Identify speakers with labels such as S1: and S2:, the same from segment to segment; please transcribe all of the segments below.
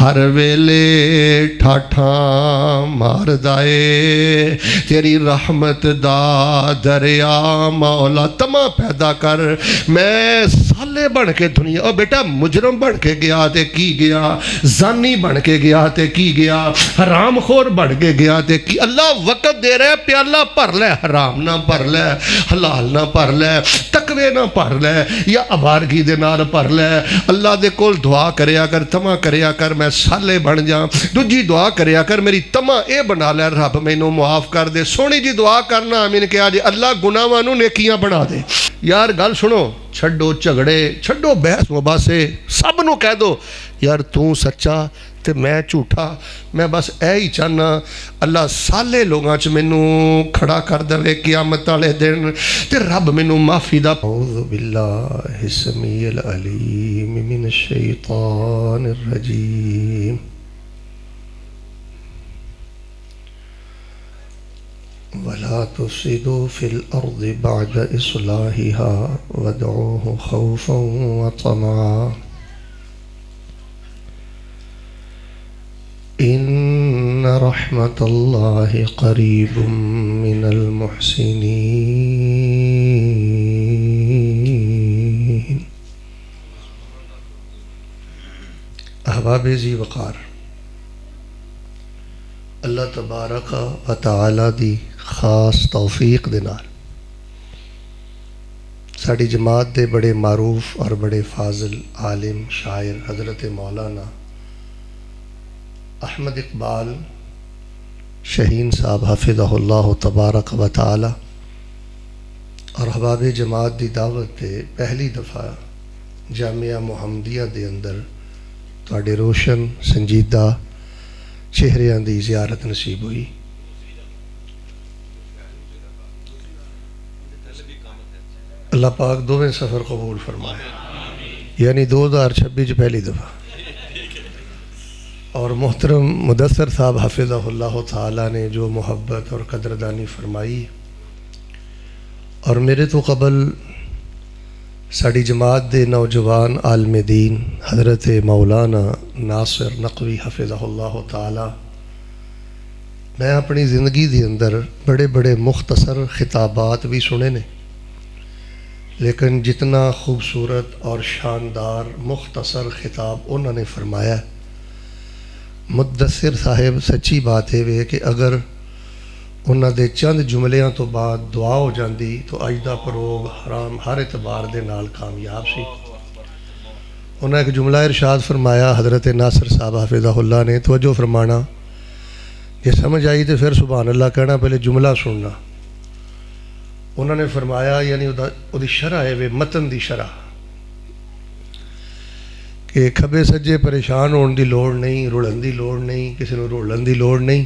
S1: हर वेले ठाठा मारदा ए। तेरी रहमत दा दरिया मौला तमा पैदा कर। मैं साले बन के दुनिया ओ बेटा मुजरम बन के गया ते की गया, जानी बन के गया ते की गया, हराम खोर बन के गया ते की। अल्लाह वक़्त दे रहा है, प्याला भर लै, हराम ना भर लै, हलाल ना भर लै, तकवे ना भर लै या अवारगी दे नाल भर लै। अल्लाह दे कोल दुआ करया कर, तमा करया कर मैं साले बन जा। दूजी दुआ करया कर मेरी तमा ये बना लै, रब मैनू मुआफ कर दे। सोहनी जी दुआ करना आमीन कहा जी। अल्लाह गुनाहां नू नेकियां बना दे। यार गल सुनो, छड्डो झगड़े, छड्डो बहस मुबासे, सब नू कह दो यार तू सच्चा ते मैं झूठा। मैं बस ऐ ही चाहना अल्लाह साले लोगों च मैनू खड़ा कर दे क़यामत वाले दिन, ते रब मैनू माफ़ी दा। औज़ु बिल्लाहि समीइल अलीम मिनश शैतानिर रजीम। वला तुफ़सिदू फ़िल अर्ज़ि बअद इस्लाहिहा वदऊहु खौफ़न व तमआ इन्न रहमतल्लाहि क़रीबुम मिनल मुहसिनीन। अहबाब ज़ी वक़ार, अल्लाह तबारक व तआला दी खास तौफीक दे नाल साड़ी जमात दे बड़े मारूफ और बड़े फाजिल आलिम शायर हज़रत मौलाना अहमद इकबाल शहीन साहब हफ़िज़हुल्लाह तबारक व तआला और अहबाब जमात दी दावत ते पहली दफ़ा जामिया मुहम्मदिया दे अंदर तुहाडे रोशन संजीदा चेहरियां दी ज़ियारत नसीब हुई। अल्लाह पाक दोवें सफ़र कबूल फरमाए, यानी 2026 पहली दफ़ा। और मोहतरम मुदस्सर साहब हफ़िज़हुल्लाह ताला ने जो मोहब्बत और कदरदानी फरमाई, और मेरे तो कबल साड़ी जमात दे नौजवान आलम दीन हज़रत मौलाना नासिर नक़वी हफ़िज़हुल्लाह ताला, मैं अपनी ज़िंदगी दे अंदर बड़े बड़े मुख्तसर खिताबात भी सुने ने, लेकिन जितना खूबसूरत और शानदार मुख्तसर खिताब उन्होंने फरमाया, मुद्दसिर साहिब सच्ची बात है वे कि अगर उन्होंने दे चंद जुमलियां तो बाद दुआ हो जाती तो अज का प्रोग हराम हर एतबार दे नाल कामयाब सी। उन्हें एक जुमला इरशाद फरमाया हज़रत नासिर साहब हफ़िज़हुल्लाह ने, तवज्जो फरमाना, जे समझ आई तो फिर सुभान अल्लाह कहना, पहले जुमला सुनना। उन्होंने फरमाया यानी उहदी शरह है वे मतन दी शरह कि खब्बे सज्जे परेशान होने की लोड़ नहीं, रुलन की लोड़ नहीं, किसी को रोलन की लोड़ नहीं।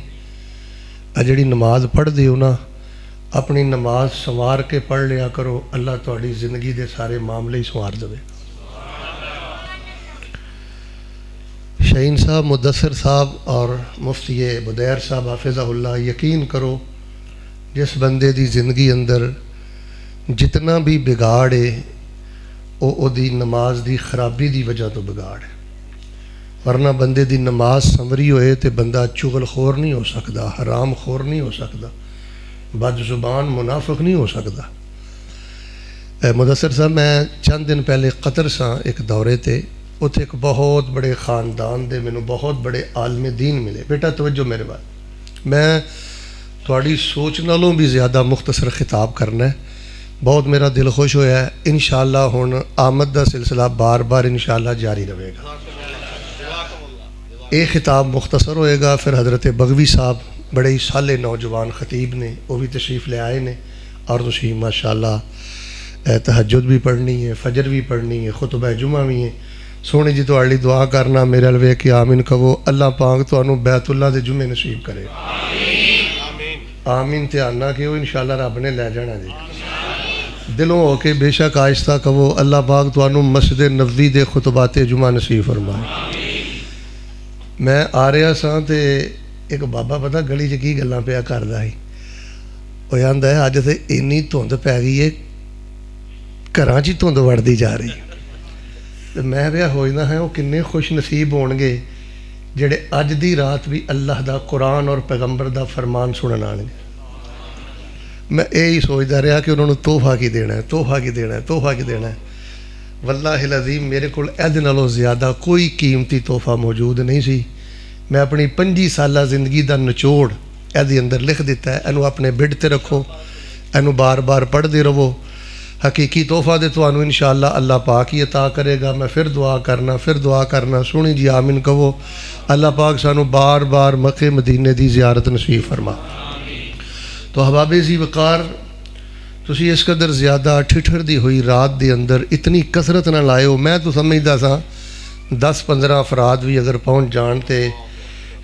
S1: आ जिहड़ी नमाज पढ़दे हो ना, अपनी नमाज संवार के पढ़ लिया करो, अल्लाह तुहाडी जिंदगी के सारे मामले ही संवार देवे। शहीन साहब मुदस्सिर साहब और मुफ्ती बुदैर साहब हफ़िज़हुल्लाह, यकीन करो जिस बंदे की जिंदगी अंदर जितना भी बिगाड़ है वो नमाज की खराबी की वजह तो बिगाड़ है, वरना बंदे की नमाज संवरी होए तो बंदा चुगलखोर नहीं हो सकता, हराम खोर नहीं हो सकता, बदजुबान मुनाफिक नहीं हो सकता। मुदस्सिर साहब, मैं चंद दिन पहले कतर सा एक दौरे ते, उत्थे एक बहुत बड़े ख़ानदान दे मैनू बहुत बड़े आलम दीन मिले। बेटा तवज्जो मेरे बात, मैं थोड़ी सोच नालों भी ज़्यादा मुख्तसर खिताब करना है। बहुत मेरा दिल खुश होया है। इंशाअल्लाह हुण आमद का सिलसिला बार बार इंशाअल्लाह जारी रहेगा। ये खिताब मुख्तसर होएगा। फिर हज़रत बगवी साहब बड़े ही साले नौजवान खतीब ने, वो भी तशरीफ़ ले आए ने, और तुसीं माशाअल्लाह तहज्जुद भी पढ़नी है, फजर भी पढ़नी है, खुतबा जुमा भी है। सोहनी जी तुहाडी दुआ करना, मेरे अल वेख के आमीन कहो। अल्लाह पाक तुहानू बैतुल्लाह दे जुमे नसीब करे। आमीन ध्यान ना कहो, इंशाअल्लाह रब ने लै जाना जी। दिलों हो के बेशक आहिस्ता कहो, अल्लाह पाक तुहानू मस्जिद नबवी दे खुतबाते जुमा नसीब फरमाए। मैं आ रहा सा ते एक बाबा पता गली च की गल्लां पिया करदा ही, वो आंदा है अज ते इन्नी धुंध पै गई है, घरां च ही धुंध वड़दी जा रही। तो मैं क्या सोचदा है वो किन्ने खुश नसीब होणगे ਜਿਹੜੇ ਅੱਜ ਦੀ ਰਾਤ ਵੀ ਅੱਲਾਹ ਦਾ ਕੁਰਾਨ ਔਰ ਪੈਗੰਬਰ ਦਾ ਫਰਮਾਨ ਸੁਣਨ ਆਣਗੇ। ਮੈਂ ਇਹ ਹੀ ਸੋਚਦਾ ਰਿਹਾ ਕਿ ਉਹਨਾਂ ਨੂੰ ਤੋਹਫਾ ਕੀ ਦੇਣਾ ਹੈ, ਤੋਹਫਾ ਕੀ ਦੇਣਾ ਹੈ, ਤੋਹਫਾ ਕੀ ਦੇਣਾ ਹੈ। वल्लाहिल अज़ीम मेरे को ਇਹਦੇ ਨਾਲੋਂ ज़्यादा कोई कीमती तोहफा मौजूद नहीं सी। मैं अपनी 25 साला जिंदगी का निचोड़ ਇਹਦੇ अंदर लिख दिता है। ਇਹਨੂੰ अपने बिड ते रखो, ਇਹਨੂੰ बार बार पढ़ते रहो। हकीकी तोहफा तो तुहानू इंशाअल्लाह अल्लाह पाक ही अता करेगा। मैं फिर दुआ करना सुनी जी आमीन कहो। अल्लाह पाक सानू बार बार मक्के मदीने की ज़ियारत नसीब फरमा। तो हबाबे जी वकार तुसी इस कदर ज़्यादा ठिठरदी हुई रात के अंदर इतनी कसरत ना लाओ। मैं तो समझदा सा 10-15 अफराद भी अगर पहुँच जान तो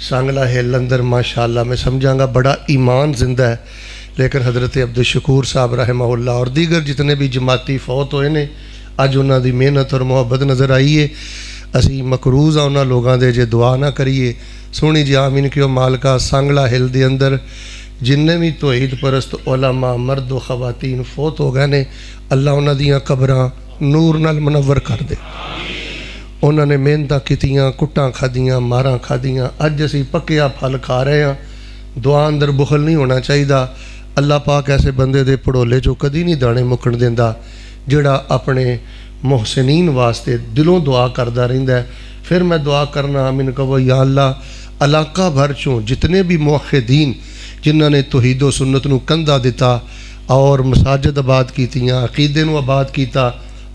S1: सांगला हिल अंदर माशाअल्लाह मैं समझांगा बड़ा ईमान जिंदा है। लेकिन हज़रत अब्दुल शकूर साहब रहमहुल्लाह और दीगर जितने भी जमाती फौत होए ने अज उन्हां दी मेहनत और मुहब्बत नज़र आई है। असी मकरूज़ आ उन्हां लोगों दे जे दुआ ना करिए। सोहनी जी आमीन क्यों मालका सांगला हिल दे अंदर जिन्ने भी तौहीद परस्त उलमा मर्द व खवातीन फौत हो गए ने अल्लाह उन्हां दियां कबरां नूर नाल मुनव्वर कर दे। उन्होंने मेहनत कीतियां, कुट्टां खादियां, मारां खादियां, अज असी पक्किया फल खा रहे हैं। दुआ अंदर बुखल नहीं होना चाहिए। अल्लाह पाक ऐसे बंदे दे पड़ोले चो कदी नहीं दाने मुकण देंदा जिहड़ा अपने मुहसिनीन वास्ते दिलों दुआ करता रहिंदा है। फिर मैं दुआ करना आमीन कहो या अल्लाह इलाका भर चों जितने भी मुवहिदीन जिन्होंने तौहीद व सुन्नत नूं कंधा दिता और मसाजिद आबाद कीतियां, अकीदे नूं आबाद किया,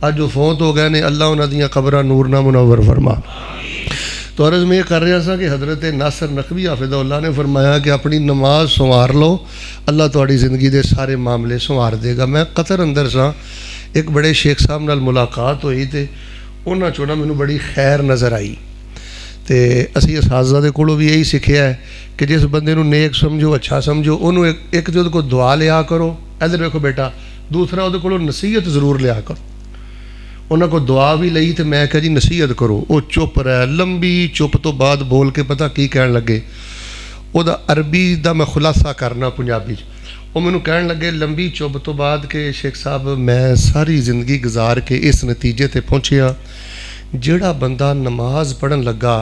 S1: अज वो फौत हो गए ने अल्लाह उन्हां दियां कबरां नूर नाल मुनव्वर फरमा। तो अर्ज़ में कर रहा था कि हज़रत नासर नकवी हाफिज़हुल्लाह ने फरमाया कि अपनी नमाज संवार लो, अल्लाह तुहाडी ज़िंदगी के सारे मामले संवार देगा। मैं कतर अंदर सा एक बड़े शेख साहब नाल मुलाकात हुई तो उन्हां चों ना मैनू बड़ी खैर नज़र आई। तो असी असाज़ा दे कोलों भी यही सीखिया है कि जिस बंदे नूं नेक समझो, अच्छा समझो, उन्होंने एक तो को दुआ लिया करो। इधर देखो बेटा, दूसरा उहदे कोलों नसीहत जरूर लिया करो। उन्होंने को दुआ भी लई तो मैं कहा जी नसीहत करो। वो चुप रहा, लंबी चुप तो बाद बोल के पता की कहन लगे। वह अरबी का मैं खुलासा करना पंजाबी वो मैनू कहन लगे लंबी चुप तो बाद के शेख साहब मैं सारी जिंदगी गुजार के इस नतीजे ते पहुँचिया जिहड़ा बंदा नमाज पढ़न लगा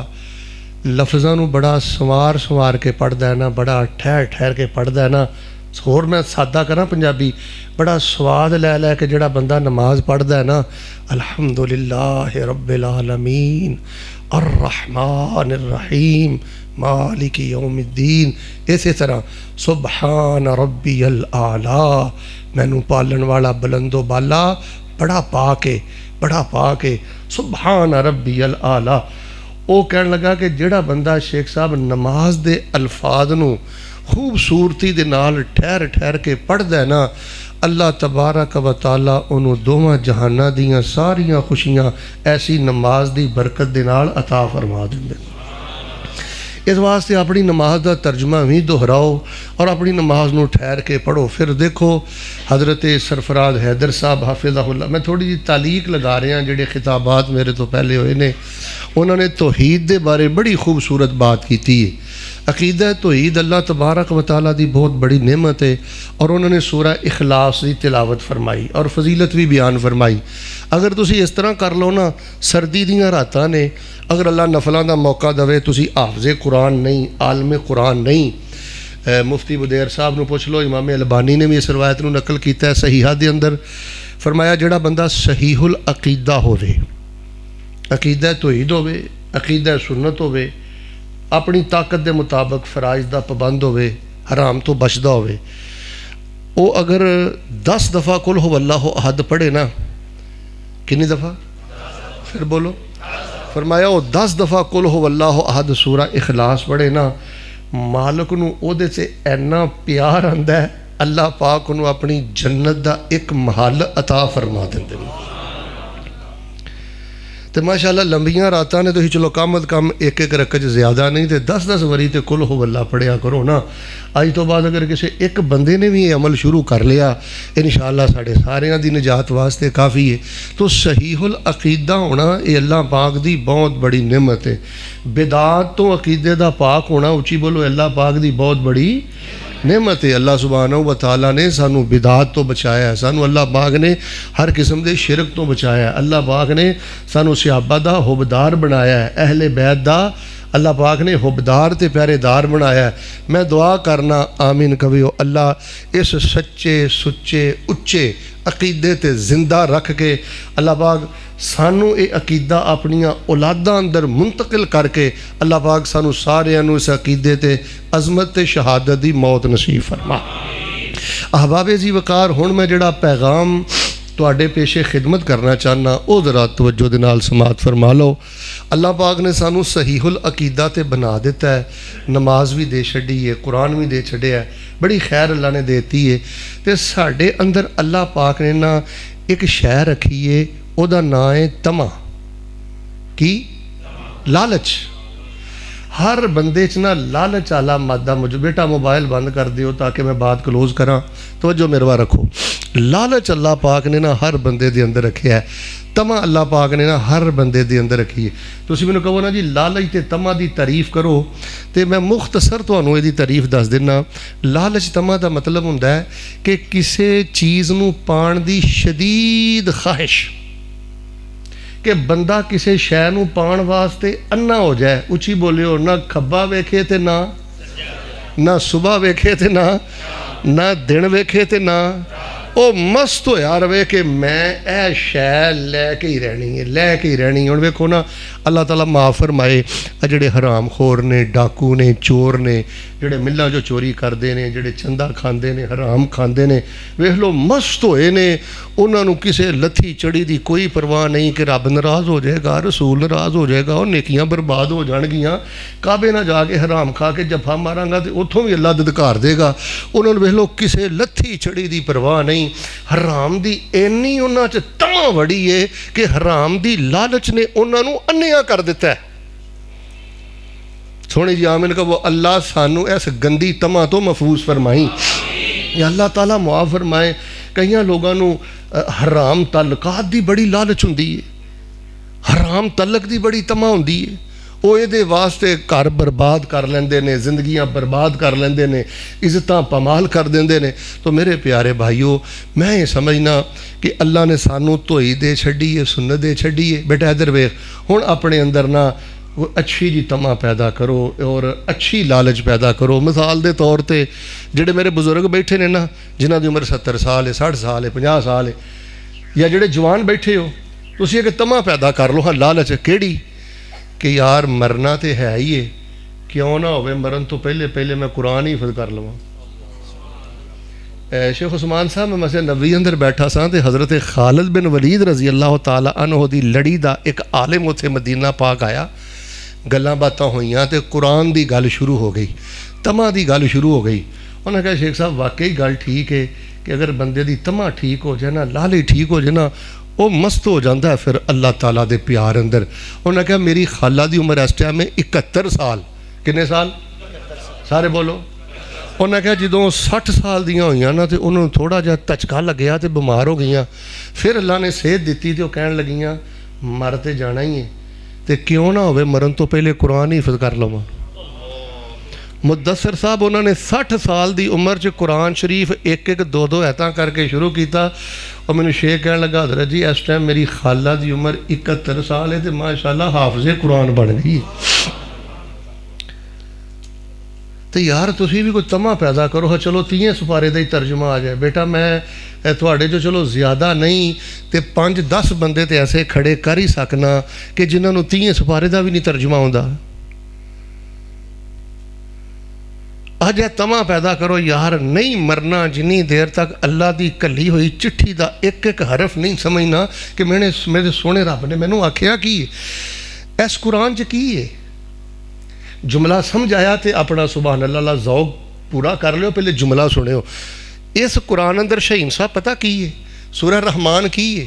S1: लफ्ज़ां नूं बड़ा संवार के पढ़दा है ना, बड़ा ठहर ठहर के पढ़दा है ना। होर मैं सादा करा पंजाबी, बड़ा स्वाद लै के जिहड़ा बंदा नमाज पढ़दा है ना, अल्हम्दुलिल्लाह रब्बिल आलमीन अर्रहमानिर रहीम मालिक यौमिद्दीन, इस तरह सुबहान रब्बियल आला, मैनू पालन वाला बुलंदो बाला बड़ा पा के सुबहान रब्बियल आला। वो कहन लगा कि जिहड़ा बंदा शेख साहब नमाज दे अल्फाज नूं खूबसूरती दे नाल ठहर ठहर के पढ़दा है ना, अल्लाह तबारक व तआला उन्होंने दोवां जहानां दियां सारियां खुशियां ऐसी नमाज दी बरकत दे नाल अता फरमा देंदे। इस वास्ते अपनी नमाज का तर्जमा भी दोहराओ और अपनी नमाज नूं ठहर के पढ़ो। फिर देखो हज़रत सरफराज हैदर साहब हाफिज़हुल्लाह, मैं थोड़ी जी तालीक लगा रहा जिहड़े खिताबात मेरे तो पहले हुए ने, उन्होंने तौहीद के बारे बड़ी खूबसूरत बात की है। अकीदा तौहीद अल्लाह तबारक व तआला दी बहुत बड़ी नेमत है और उन्होंने सूरह इखलास की तिलावत फरमाई और फजीलत भी बयान फरमाई। अगर तुसी इस तरह कर लो ना, सर्दी दीयां रातां ने, अगर अल्लाह नफलों का मौका देवे, तुसी हाफिज़े कुरान नहीं, आलमे कुरान नहीं, मुफ्ती बुदेर साहब नूं पुछ लो, इमाम अलबानी ने भी इस रवायत नूं नकल किया है सहीहा दे अंदर, फरमाया जिहड़ा बंदा सहीहुल अकीदा होवे, अकीदा तौहीद होवे, अकीदा सुन्नत होवे, अपनी ताकत के मुताबिक फराइज का पाबंद होवे, हराम तो बचदा होवे, वो अगर 10 दफ़ा कुल हो अल्लाह अहद पढ़े ना, कितनी दफ़ा, फिर बोलो, फरमाया वो 10 दफ़ा कुल हो अल्लाह अहद सूरा इखलास पढ़े ना, मालिक नूं ओहदे से इन्ना प्यार आंदा है, अल्लाह पाक उन्होंने अपनी जन्नत का एक महल अता फरमा देंदे ने। तो माशाअल्लाह लंबियां रातां ने, तो चलो कम अज कम एक रकत ज़्यादा नहीं तो 10-10 वारी तो कुल हो अल्लाह पढ़िया करो ना। अज तो बाद अगर किसी एक बंदे ने भी ये अमल शुरू कर लिया, इंशाअल्लाह साढ़े सारियां दी निजात वास्ते काफ़ी है। तो सहीहुल अकीदा होना ये अल्लाह पाक दी बहुत बड़ी नेमत है। बिदात तो अकीदे दा पाक होना, उची बोलो, अल्लाह पाक दी बहुत बड़ी नेमत है। अल्लाह सुबहानहू व तआला ने सानू बिदात तो बचाया है, सानू अल्लाह पाक ने हर किस्म के शिरक तो बचाया है, अल्लाह पाक ने सानू सहाबा दा हुबदार बनाया है, अहले बैत दा अल्लाह पाक ने हुबदार ते प्यारेदार बनाया। मैं दुआ करना आमीन कवियो, अल्लाह इस सच्चे सुच्चे उच्चे अकीदे ते जिंदा रख के अल्लाह पाक सानू ये अकीदा अपनियां औलादां अंदर मुंतकिल करके अल्लाह पाक सानू सारियां नू इस अकीदे ते अजमत ते शहादत दी मौत नसीब फरमा। अहबाबे जी वकार, हुण मैं जिहड़ा पैगाम तुहाडे पेशे खिदमत करना चाहना वो ज़रा तवज्जो दे नाल समात फरमा लो। अल्लाह पाक ने सानू सहीहुल अकीदा ते बना दिता है, नमाज भी दे छड़ी है, कुरान भी दे छड़िया है, बड़ी खैर अल्लाह ने देती है। तो साडे अंदर अल्लाह पाक ने ना एक शै रखी है, उहदा नाम है तमा। की? लालच। हर बंदे च ना लालच आला मादा मौजूद। बेटा मोबाइल बंद कर दियो ताकि मैं बात क्लोज करा, तवज्जो मेरे वाल रखो। लालच अल्लाह पाक ने ना हर बंदे दे अंदर रखिया है, तमा अल्लाह पाक ने ना हर बंदे दे अंदर रखी है। तुसीं मैनूं कहो ना जी लालच ते तमा दी तारीफ करो, तो मैं मुख्तसर तुहानूं इहदी तारीफ दस दिना। लालच तमा दा मतलब हुंदा है कि किसी चीज़ नूं पाण दी शदीद ख्वाहिश, कि बंदा किसी शै नूं पाण वास्ते अन्ना हो जाए। उची बोलियो, ना खब्बा वेखे ते ना सुबह वेखे ते ना दिन वेखे ते ना, वो मस्त होया रवे कि मैं ए शै लैके ही रहनी है, लैके ही रहनी है। हुण वेखो ना अल्लाह ताला माफ़ फरमाए, जिहड़े हराम खोर ने, डाकू ने, चोर ने, जिहड़े मिल्लां जो चोरी करते हैं, जिहड़े चंदा खांदे ने, हराम खांदे ने, वेख लो मस्त होए ने। उन्होंने किसी लत्थी चढ़ी दी कोई परवाह नहीं कि रब नाराज़ हो जाएगा, रसूल नाराज़ हो जाएगा, और नेकियां बर्बाद हो जाएगियां। काबे ना जाके हराम खा के जफा मारांगा तो उत्थों भी अल्लाह ददकार देगा। उन्होंने वेख लो किसी लत्थी चढ़ी दी परवाह नहीं। हराम दी इन्नी उन्हां च तमा वड़ी है कि हराम दी लालच ने उन्होंने अन्निया कर दिता है। सोहनी जी आमीन कहो। अल्लाह सानू इस गंदी तमा तो महफूज फरमाई, अल्लाह ताला मुआफ फरमाए। कई लोगों को हराम तलकात की बड़ी लालच होंदी है, हराम तलक की बड़ी तमा होंदी है। वो ये वास्ते घर बर्बाद कर लेंदे ने, जिंदगियां बर्बाद कर लेंदे ने, इज्जतां पमाल कर देंदे ने। तो मेरे प्यारे भाईओ, मैं ये समझना कि अल्लाह ने सानू धोई दे छड़ी है, सुन्नत दे छड़ी है। बेटा इधर वेख, हुण अपने अंदर ना वो अच्छी जी तमा पैदा करो और अच्छी लालच पैदा करो। मिसाल के तौर पर जिहड़े मेरे बुजुर्ग बैठे ने ना, जिन्हां दी उम्र 70 साल है, 60 साल है, 50 साल है, या जिहड़े जवान बैठे हो, तुसीं एक तमा पैदा कर लो। हाँ, लालच केड़ी कि यार मरना तो है ही है, क्यों ना होवे मरन तो पहले पहले मैं कुरान ही हिफज कर लवां। शेख उस्मान साहब मैं मसजिद नबवी अंदर बैठा सा तो हज़रत खालिद बिन वलीद रजी अल्लाह तआला अन्हु दी लड़ी दा एक आलिम उत्थे मदीना पाक आया। गल्लां बातां होईयां ते कुरान दी गल शुरू हो गई, तमा दी गल शुरू हो गई। उन्हें कहा शेख साहब वाकई गल ठीक है कि अगर बंदे दी तमा ठीक हो जाए ना, लालच ठीक हो जाए ना, वो मस्त हो जाता है फिर अल्लाह ताला दे प्यार अंदर। उन्हें कहा मेरी खाला दी उम्र इस टाइम 71 साल। कितने साल? सारे बोलो। उन्हें कहा जो 60 साल दियाँ हुई ना तो उन्होंने थोड़ा जहा धचका लग्या तो बीमार हो गई। फिर अल्लाह ने सेहत दी तो कह लगियाँ मर तो जाना ही है, तो क्यों ना हो मरन तो पहले कुरान ही हिफज कर लवां। मुदस्सिर साहब उन्होंने 60 साल की उम्र च कुरान शरीफ एक एक दो दो ऐतां करके शुरू किया। और मैंने शेख कह लगा हज़रत जी इस टाइम मेरी खाला की उम्र 71 साल है तो माशाल्लाह हाफिज़े कुरान बन गई। तो यार तुसी भी कोई तमा पैदा करो। हाँ चलो 30 सुपारे का ही तर्जुमा आ जाए। बेटा मैं थोड़े जो चलो ज़्यादा नहीं तो 5-10 बंदे तो ऐसे खड़े कर ही सकना कि जिन्होंने 30 सुपारे का भी नहीं तर्जुमा आता। अज तमा पैदा करो यार, नहीं मरना जिन्नी देर तक अल्लाह की घली हुई चिट्ठी का एक एक हरफ नहीं समझना कि मेरे सोने रब ने मैनू आख्या कि इस कुरान च की है। जुमला समझ आया तो अपना सुभान अल्लाह ज़ौक पूरा कर लियो, पहले जुमला सुनियो। इस कुरान अंदर शहीन साहब पता की है? सूरह रहमान की है।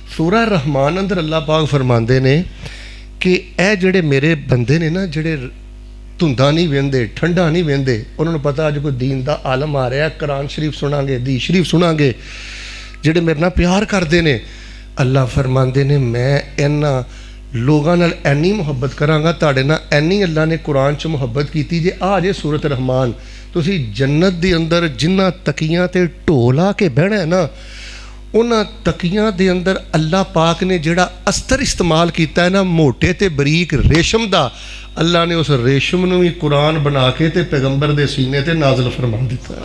S1: सूरह रहमान अंदर अल्लाह पाक फरमाते ने कि ए जड़े मेरे बंदे ने ना, जड़े धुंदा नहीं वेंदे, ठंडा नहीं वेंदे, उन्होंने पता अज कोई दीन का आलम आ रहा है, कुरान शरीफ सुनांगे, दी शरीफ सुनांगे, जेडे मेरे नाल प्यार करते हैं। अल्लाह फरमाते ने मैं इन्हां लोगों नाल ऐनी मुहब्बत करांगा, तुहाडे नाल ऐनी अल्लाह ने कुरान च मुहब्बत की जे आ जे सूरत रहमान। तुसी जन्नत दे अंदर जिन्हां तकियां ते ढोला के बहना है ना, उन्हां तकियां दे अंदर अल्लाह पाक ने जिहड़ा अस्तर इस्तेमाल किया है ना, मोटे ते बरीक रेशम दा, अल्लाह ने उस रेशम नूं भी कुरान बना के ते पैगंबर दे सीने ते नाज़िल फरमा दिता।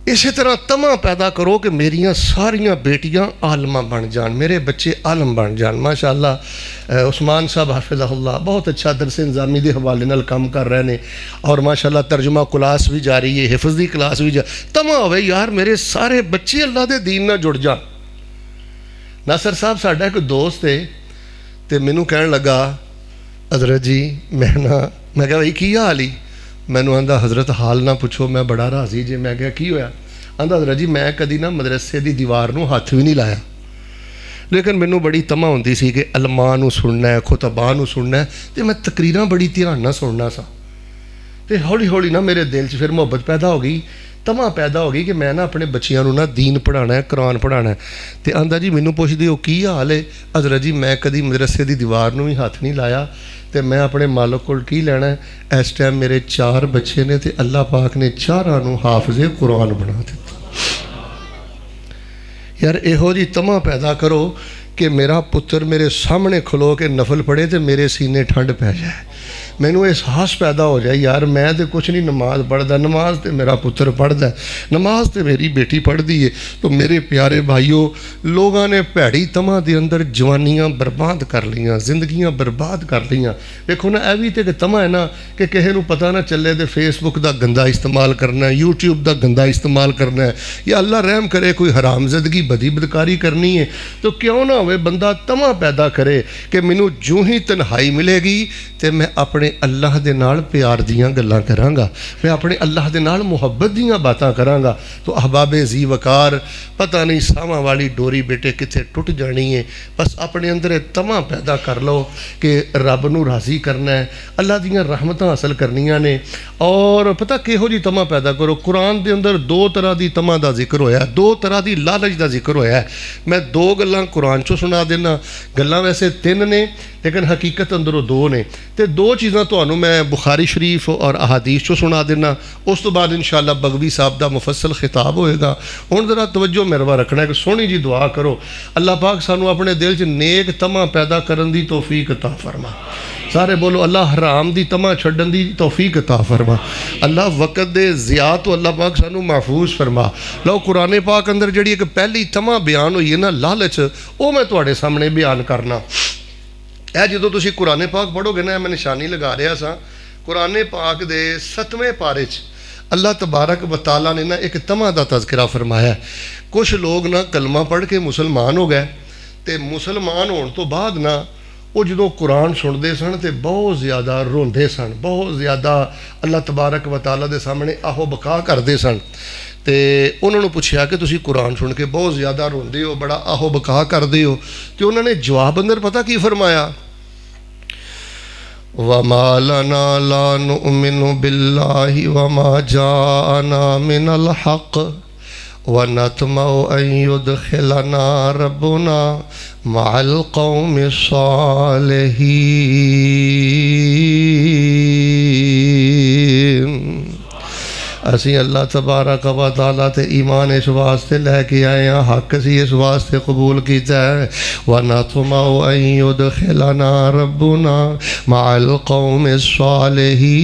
S1: इसी तरह तमा पैदा करो कि मेरियां सारियां बेटियां आलमा बन जान, मेरे बच्चे आलम बन जान। माशाअल्लाह उस्मान साहब हाफिज़हुल्लाह बहुत अच्छा दरस इंजामी के हवाले नाल काम कर रहे हैं और माशाअल्लाह तर्जुमा क्लास भी जारी है, हिफ्ज़ दी क्लास भी तमा होवे यार मेरे सारे बच्चे अल्लाह के दीन नाल जुड़ जान। नासर साहब साडा एक दोस्त है तो मैनू कहन लगा हज़रत जी मैं कहा भाई की हाल ही, मैनू आंदा हज़रत हाल ना पुछो मैं बड़ा राजी जे। मैं क्या की होया? आंदा हज़रत जी मैं कदी ना मदरसे की दीवार नूं हथ भी नहीं लाया, लेकिन मैनू बड़ी तमा होंदी सी कि अलमा नूं सुनना है, खुतबा नूं सुनना है, तो मैं तकरीरां बड़ी ध्यान नाल सुनना सा। तो हौली हौली ना मेरे दिल 'च फिर मुहब्बत पैदा हो गई, तमा पैदा हो गई कि मैं ना अपने बच्चियां नूं ना दीन पढ़ाना है, कुरान पढ़ाना है। तो आंदा जी मैनू पुछदे हो की हाल है? हज़रत जी मैं कदी मदरसे की दीवार नूं भी हथ नहीं लाया, तो मैं अपने मालिक कोल की लैना है। इस टाइम मेरे 4 बच्चे ने तो अल्लाह पाक ने चारां नूं हाफिज़े कुरान बना दिता। यार इहो जी तमा पैदा करो कि मेरा पुत्र मेरे सामने खलो के नफल पढ़े तो मेरे सीने ठंड पै जाए, मैनू एहसास पैदा हो जाए यार मैं तो कुछ नहीं नमाज पढ़ता, नमाज तो मेरा पुत्र पढ़ता है, नमाज तो मेरी बेटी पढ़ती है। तो मेरे प्यारे भाईओ लोगों ने भैड़ी तमा के अंदर जवानियां बर्बाद कर लियां, जिंदगियां बर्बाद कर लियां। देखो ना यह भी तो एक तमा है ना कि किसी को पता ना चले तो फेसबुक का गंदा इस्तेमाल करना है, यूट्यूब का गंदा इस्तेमाल करना है, या अल्लाह रहम करे कोई हरामजदगी बदी बदकारी करनी है, तो क्यों ना हो बंदा तमा पैदा करे कि मैनू जूं ही तन्हाई मिलेगी तो मैं अपने अल्लाह दे नाल प्यार दियां गल्लां करांगा, मैं अपने अल्लाह दे नाल मुहब्बत दियां बातां करांगा। तो अहबाबे जी वकार पता नहीं सावां वाली डोरी बेटे किथे टुट जानी है, बस अपने अंदर तमा पैदा कर लो कि रब नूं राज़ी करना है, अल्लाह दियां रहमतां हासिल करनियां ने। और पता किहो जी तमा पैदा करो, कुरान दे अंदर 2 तरह की तमा का जिक्र होया, 2 तरह की लालच का जिक्र होया। मैं 2 गल्लां कुरान चों सुना देना, गल्लां वैसे 3 ने लेकिन हकीकत अंदरों 2 ने, तो 2 चीज़ां तुहानूं मैं बुखारी शरीफ और अहादीस चों सुना देना, उस तो बाद इंशाअल्लाह बगवी साहब का मुफस्सल खिताब होएगा। हुण जरा तवज्जो मेरवा रखना है कि सोहनी जी दुआ करो अल्लाह पाक सानू अपने दिल 'च नेक तमा पैदा करन दी तौफीक अता फरमा। सारे बोलो अल्लाह हराम दी तमा छड्डन दी तौफीक अता फरमा। अल्लाह वक़्त दे ज़िया तो अल्लाह पाक सानू महफूज फरमा। लो कुरान पाक अंदर जिहड़ी एक पहली तमा बयान हुई है ना लालच, वो मैं तुहाडे सामने बयान करना। यह जो तुसीं कुरान पाक पढ़ोगे ना, मैं निशानी लगा रहा सा, कुरान पाक दे 7वें पारे च अल्लाह तबारक व तआला ने ना एक तमा का तज़किरा फरमाया। कुछ लोग ना कलमा पढ़ के मुसलमान हो गए, तो मुसलमान होने तो बाद ना वो जो कुरान सुनते सन तो बहुत ज़्यादा रोंदे सन, बहुत ज़्यादा अल्लाह तबारक व तआला दे सामने आहो बका करते सन। तो उन्होंने पूछा कि तुसीं कुरान सुन के बहुत ज़्यादा रोंदे हो, बड़ा आहो बका करते हो, तो उन्होंने जवाब अंदर पता की फरमाया, वमा लना ला नुमिनु बिल्लाहि वमा जाअना मिनल हक़ व नतमउ अन युदखिलना रब्बुना मअल कौमि सालिहीन। असी अल्लाह तबारक व तआला ते ईमान इस वास्ते लैके आए हैं, हक असी इस वास्ते कबूल किया है, व नतमउ अन युदखिलना रब्बुना मअल कौमि सालिहीन।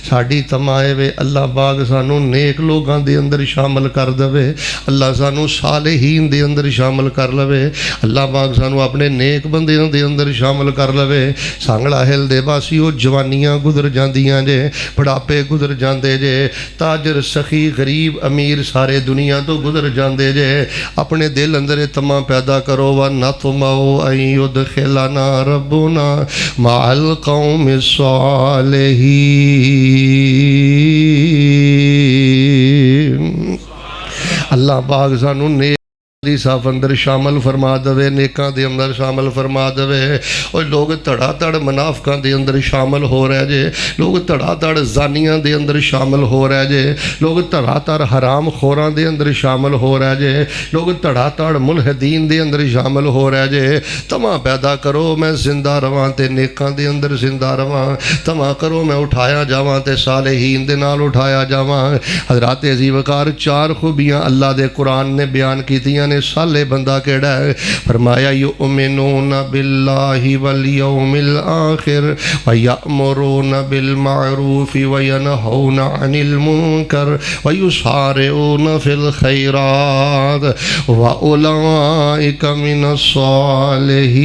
S1: साडी तमाए वे अल्लाह पाक सानू नेक लोगों के अंदर शामिल कर दवे, अल्लाह सानू सालिहीन दे अंदर शामिल कर लवे, अल्लाह पाक सानू अपने नेक बंदियों के अंदर शामिल कर लवे। सांगला हिल दे वासियों जवानियां गुजर जांदियां जे, बुढ़ापे गुजर जाते जे, ताजर सखी गरीब अमीर सारे दुनिया तो गुजर जाते जे। अपने दिल अंदर तमा पैदा करो, व नतमउ अन युदखिलना रब्बुना मअल कौमि सालिहीन। अल्लाह पाक सानू ने साफ अंदर शामिल फरमा दवे, नेकां दे अंदर शामिल फरमा दवे। और लोग धड़ाधड़ मुनाफिकां दे अंदर शामिल हो रहे जे, लोग धड़ाधड़ जानियां दे अंदर शामिल हो रहे जे, लोग धड़ाधड़ हराम खोरां दे अंदर शामिल हो रहे जे, लोग धड़ाधड़ मुलहदीन दे अंदर शामिल हो रहे जे। तमा पैदा करो मैं जिंदा रवां ते नेकां दे अंदर जिंदा रवां, तमा करो मैं उठाया जावां ते सालेहीन दे नाल उठाया जावां। हज़रात अज़ीज़ वकार 4 खूबियां अल्लाह दे कुरान ने बयान कीतियां ने साले बंदा केड़ा है? फरमाया युमिनूना बिल्लाहि वल यौमिल आखिर व यअमुरूना बिल मारूफि व यनहौना अनिल मुनकर व युसारिऊना फिल खैरात व उलाइका मिनस सालिहीन।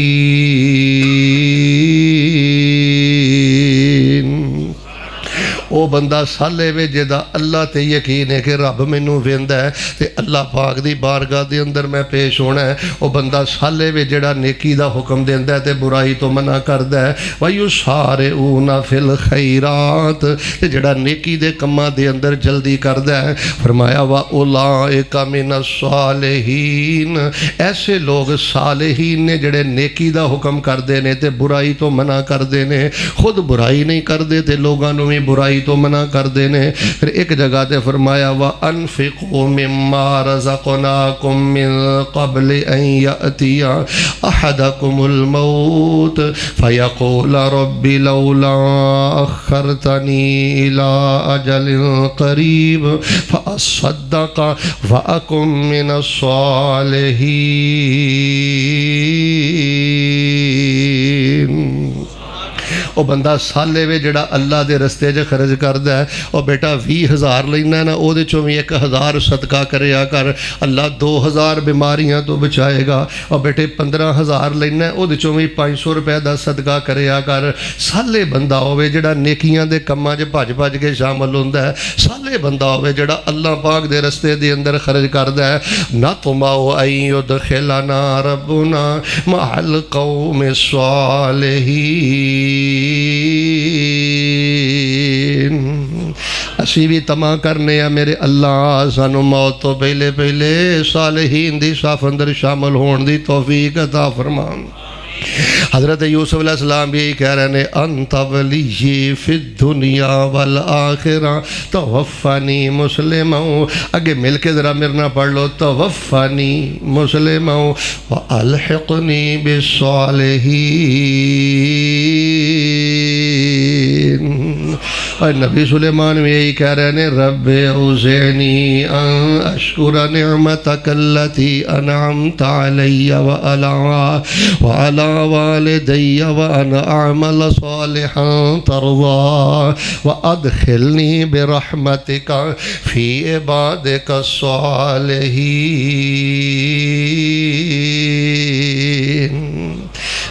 S1: वो बंदा साले वे जिहदा अल्लाह ते यकीन है कि रब मैनू वेंदा है ते अल्लाह पाक दी बारगाह दे अंदर मैं पेश होना है। वो बंदा साले वे जिहड़ा नेकी दा हुक्म देंदा है ते बुराई तो मना करदा है। वायु सारे ऊना फिल खैरात ते जिहड़ा नेकी दे कम्मां दे अंदर जल्दी करदा है। फरमाया वा उलाइका मिनस सालिहीन, ऐसे लोग सालिहीन ने जिहड़े नेकी दा हुक्म करदे ने ते बुराई तो मना करदे ने, खुद बुराई नहीं करदे ते लोगां नूं भी बुराई तो मना कर देने। फिर एक जगह ते फरमाया व अनफिकू मिम्मा रज़क़नाकुम मिन क़ब्ल अन यअतिया अहदकुमुल मौत फयक़ूल रब्बि लौला अख़्खरतनी इला अजलिन क़रीब फ़अस्सद्दक़ व अकुम मिनस सालिहीन। वो बंदा साले वे जिहड़ा अल्लाह के रस्ते च खर्च करदा है, और बेटा 20,000 लेना ना, वो भी 1,000 सदका करिया कर, अल्लाह 2,000 बीमारियां तो बचाएगा। और बेटे 15,000 लेना, वो भी 500 रुपए का सदका करिया कर। साले बंदा होवे जिहड़ा नेकियां दे कम्मां च भज भज के शामिल होंदा है, साले बंदा होवे जिहड़ा अल्लाह पाक दे रस्ते दे अंदर खर्च करदा है। ना तुमाओ आई युदखिलना रब्बुना महल कौम सालिहीन। असी भी तमा करने आ मेरे अल्लाह सानू मौत तो पहले पहले सालिहीन दी साफ अंदर शामिल होने दी तौफीक अता फरमा। हज़रत यूसुफ अलैहिस्सलाम भी यही कह रहे हैं अंत वलिय्यी फिद दुनिया वल आखिरा तवफ़्फ़नी मुस्लिमा। आगे मिल के ज़रा मेरे ना पढ़ लो, तवफ़्फ़नी मुस्लिमा व अलहिक़नी बिस्सालिहीन। और नबी सुलेमान भी यही कह रहे हैं रब्बे औज़िअनी अन अश्कुर निअमतक अल्लती अनअमत अलैया व अला वालिदैया व अन अअमल सालिहन तर्ज़ा व अदखिलनी बिरहमतिका फ़ी इबादिका सालिहीन।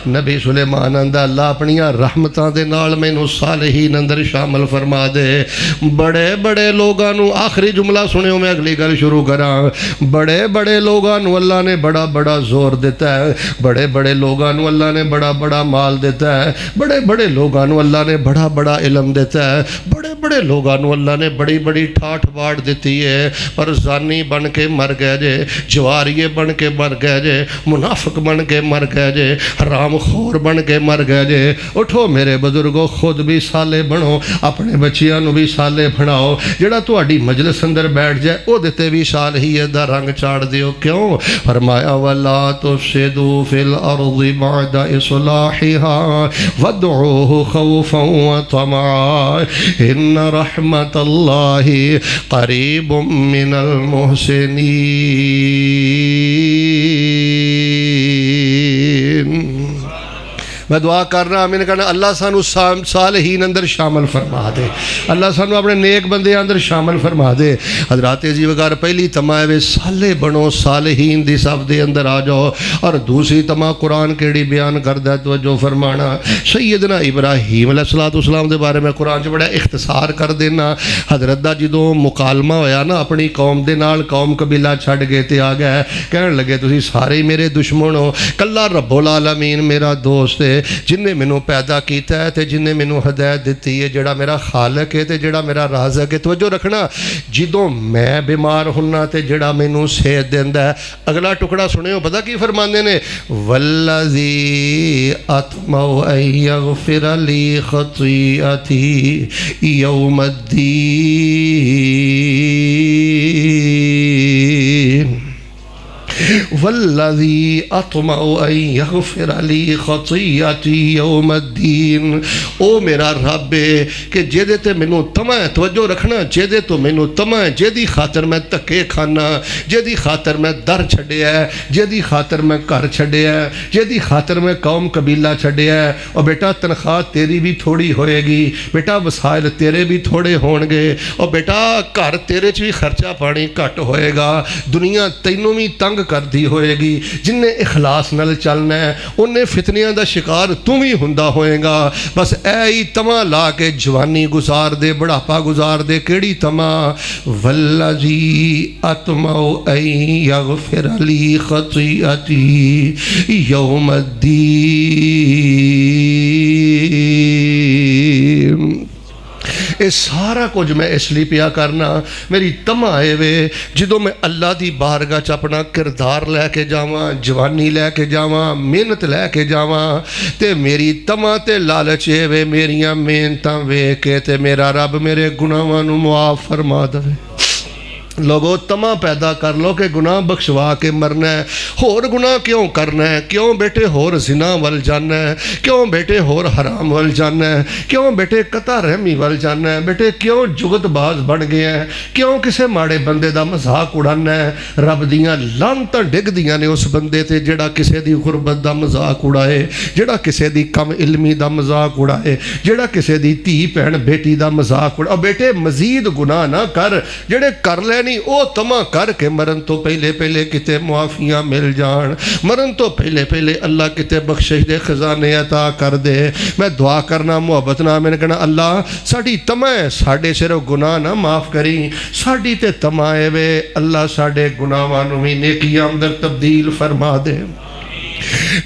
S1: नबी सुलेमान आंदा अल्लाह अपनियां रहमतां दे नाल मैनू सालिहीन अंदर शामिल फरमा दे। बड़े बड़े लोगों नू, आखिरी जुमला सुनियो मैं अगली गल शुरू करा। बड़े बड़े लोगों नू अल्लाह ने बड़ा बड़ा जोर दिता है, बड़े बड़े लोगों नू अल्लाह ने बड़ा बड़ा माल दिता है, बड़े बड़े लोगों नू अल्लाह ने बड़ा बड़ा इलम दिता है, बड़े बड़े लोगों नू अल्लाह ने बड़ी बड़ी ठाठ बाढ़ दी है। पर जानी बन के मर गए जे, जवारिये बन के मर गए जे, मुनाफिक बन के मर गए जे, हराम खोर बन के मर गए जे। उठो मेरे बुजुर्गो, खुद भी साले बनो, अपने बच्चियां नू भी साले बनाओ। जिहड़ा तुहाडी मजलिस अंदर बैठ जाए ओहदे ते भी सालहियत दा रंग चाड़ दियो। क्यों? फरमाया वला तुफसिदू फिल अर्ज़ि बअद इस्लाहिहा वदऊहु खौफन व तमआ इन्न रहमतल्लाहि करीबुम मिनल मुहसिनीन। मैं दुआ कर रहा, मैंने कहना अल्लाह सानू सालिहीन अंदर शामिल फरमा दे, अल्लाह सानू अपने नेक बंदे अंदर शामिल फरमा दे। हजरात जी वगार पहली तमा है वे साले बनो, सालिहीन दी सब दे अंदर आ जाओ। और दूसरी तमा कुरान केड़ी बयान करदा है, तवज्जो फरमाना। सैयदना इब्राहीम अलैहिस्सलाम दे बारे में कुरान च बड़ा इख्तिसार कर देना। हजरत दा जदों मुकालमा होया ना अपनी कौम दे नाल, कौम कबीला छड्ड गए ते आ गए, कहण लगे तुसीं सारे मेरे दुश्मन हो, कल्ला रब्बुल आलमीन मेरा दोस्त है, जिन्हें मैनू पैदा किया है ते जिन्हें मैनू हदायत दी है, जिहड़ा मेरा खालक है ते जिहड़ा मेरा राज़िक है। तवज्जो रखना, जदों मैं बीमार हुन्ना ते जिहड़ा मैनू सेहत देंदा है। अगला टुकड़ा सुनियो, पता की फरमांदे ने वल्लज़ी अतमउ अन यग़फ़िर ली ख़तीअती यौमद्दीन वल्लज़ी अतमउ अन यग़फ़िर ली ख़तीअती यौमद्दीन। ओ मेरा रब है कि जेदे ते मैनू तमा है, तवज्जो रखना, जेदे तो मैनू तमा है, जेदी खातर मैं धक्के खाना, जेदी खातर मैं दर छड्डिया है, जेदी खातर मैं घर छड्डिया है, जेदी खातर मैं कौम कबीला छड्डिया है। और बेटा तनख्वाह तेरी भी थोड़ी होएगी, बेटा वसाइल तेरे भी थोड़े होणगे, और बेटा घर तेरे च भी खर्चा पानी घट होएगा, दुनिया तैनू भी तंग करती होएगी। जिन्हें इखलास नाल चलना है उन्हें फितनियां दा शिकार तू भी हुंदा होएगा। बस ऐ ही तमा ला के जवानी गुजार दे, बुढ़ापा गुजार दे। केड़ी तमा? वल्लज़ी अतमउ अन यग़फ़िर ली ख़तीअती यौमद्दीन। ये सारा कुछ मैं इसलिए पिया करना, मेरी तमा है वे जो मैं अल्लाह की बारगाह च अपना किरदार लैके जावां, जवानी लैके जावां, मेहनत लैके जावां, ते मेरी तमा ते लालच है वे मेरियां मेहनतां वेख के ते मेरा रब मेरे गुनाहां नूं मुआफ़ फरमा देवे। लोगो तमा पैदा कर लो कि गुनाह बख्शवा के मरना है। होर गुनाह क्यों करना है? क्यों बेटे होर जिना वल जाना है? क्यों बेटे होर हराम वल जाना है? क्यों बेटे कता रहमी वल जाना है? बेटे क्यों जुगतबाज बन गया है? क्यों किसी माड़े बंदे का मजाक उड़ाना है? रब दियां लानतां डिगदियां ने उस बंदे ते जिहड़ा किसी की गुरबत का मजाक उड़ाए, जिहड़ा किसी की कम इलमी का मजाक उड़ाए, जिहड़ा किसी की धी भैन बेटी का मजाक उड़ा। बेटे मजीद गुनाह ना कर, जिहड़े कर ले नहीं वो तमा करके मरन तो पहले पहले किते मुआफियाँ मिल जान, मरन तो पहले पहले अल्लाह किते बख्शिश दे खजाने अता कर दे। मैं दुआ करना मुहब्बत ना, मैंने कहना अल्लाह साड़ी तमा है, साढ़े सिर्फ गुनाह ना माफ़ करी, साड़ी ते तमा है वे अल्लाह साढ़े गुनाहां नूं भी नेकियां अंदर तब्दील फरमा दे।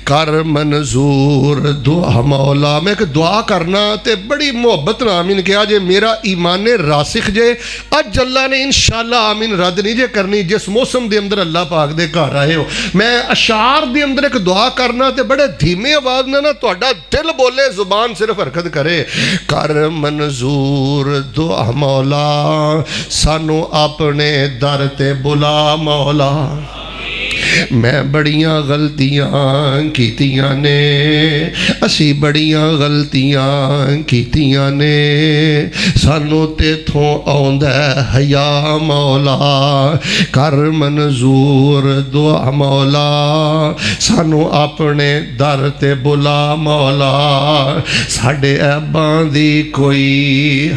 S1: कर मंजूर दुआ मौला। मैं एक दुआ करना ते बड़ी मुहब्बत ना आमीन कहा जे, मेरा ईमान रासिख जे अज अल्लाह ने इंशाअल्लाह आमीन रद्द नहीं जे करनी। जिस मौसम के अंदर अल्लाह पाक दे घर आए हो, मैं अशार के अंदर एक दुआ करना ते बड़े धीमे आवाज ना तुहाडा दिल बोले, जुबान सिर्फ हरकत करे। कर मंजूर दुआ मौला, सानू अपने दर ते बुला मौला। मैं बड़ियां गलतियां कीतियां ने, असी बड़ियां गलतियां कीतियां ने, सानू तेथों आउंदा हया मौला। कर मंजूर दुआ मौला, सानू अपने दर ते बुला मौला। साडे ऐबां दी कोई